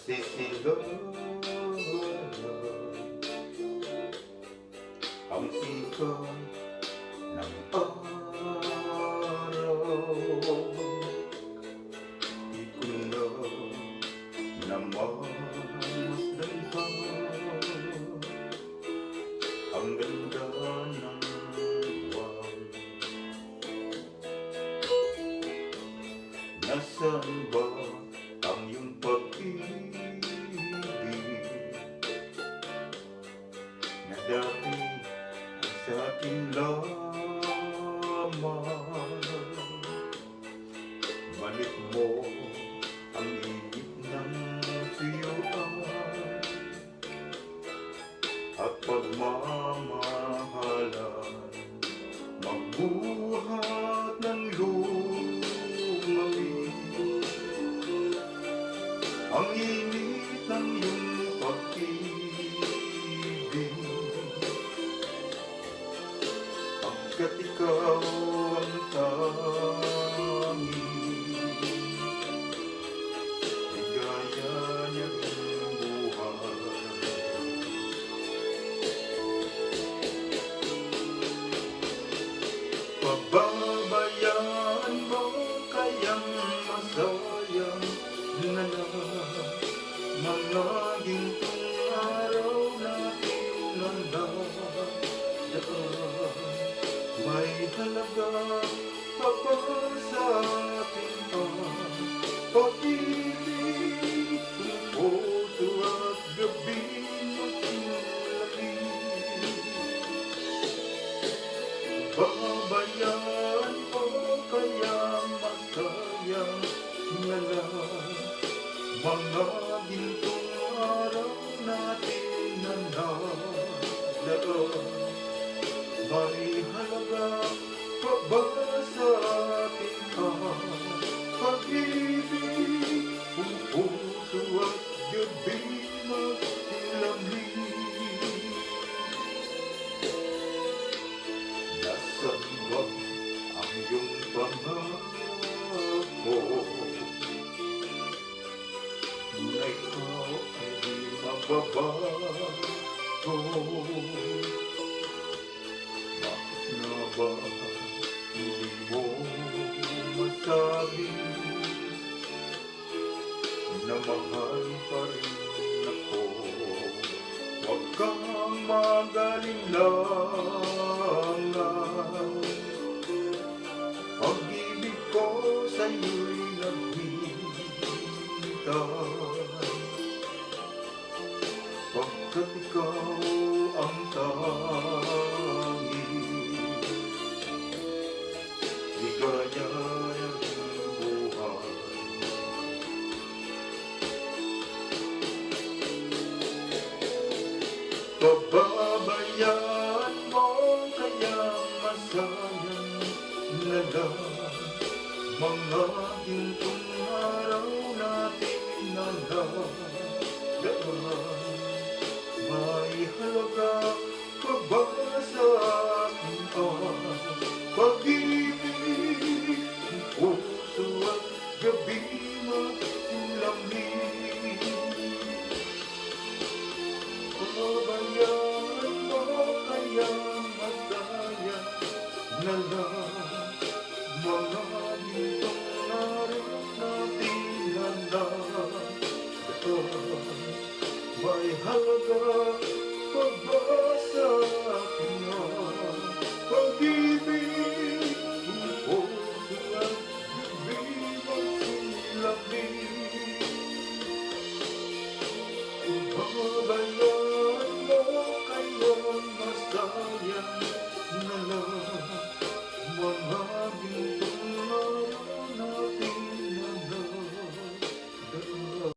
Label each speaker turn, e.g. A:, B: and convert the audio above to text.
A: Nasisilong ang sikat ng araw. Di ko na namasdan pa ang ganda ng buwan. Nasaan ba ang iyong pag-ibig na dati sa akin lamang? Balik mo ang init ng siyuan at pagmamahalan, magbuhat ng lumawi. Ang init ng iyong pag-ibig, pagkat ikaw ang tanging ligaya niyang buhay. Pababayaan mo kayang masayang na lang mga gintong araw natin nandaan. May halaga pa ba sa ating pag-ibig kung puso at gabi magsimulakin? Babayaan mo kaya masayang na lang mga gintong araw natin na nadaan. May halaga pa ba sa ating pag-ibig kung puso at gabi magsilamig? Nasaan ba ang iyong pangako na ikaw ay di mababago? Bakit nga ba hindi mo masabi na mahal pa rin ako? Huwag kang mag-alinlangan, pag-ibig ko sa'yo'y naghihintay, pagkat ikaw ang tanging ligaya ng buhay. Pababayaan mo kayang masayang na lang mga gintong araw natin na nadaan. May halaga pa ba sa ating pag-ibig kung puso at gabi magsilamig? Pabayaan mo kaya masaya na lang mga gintong araw natin na nadaan. May halaga pa ba sa ating pag-ibig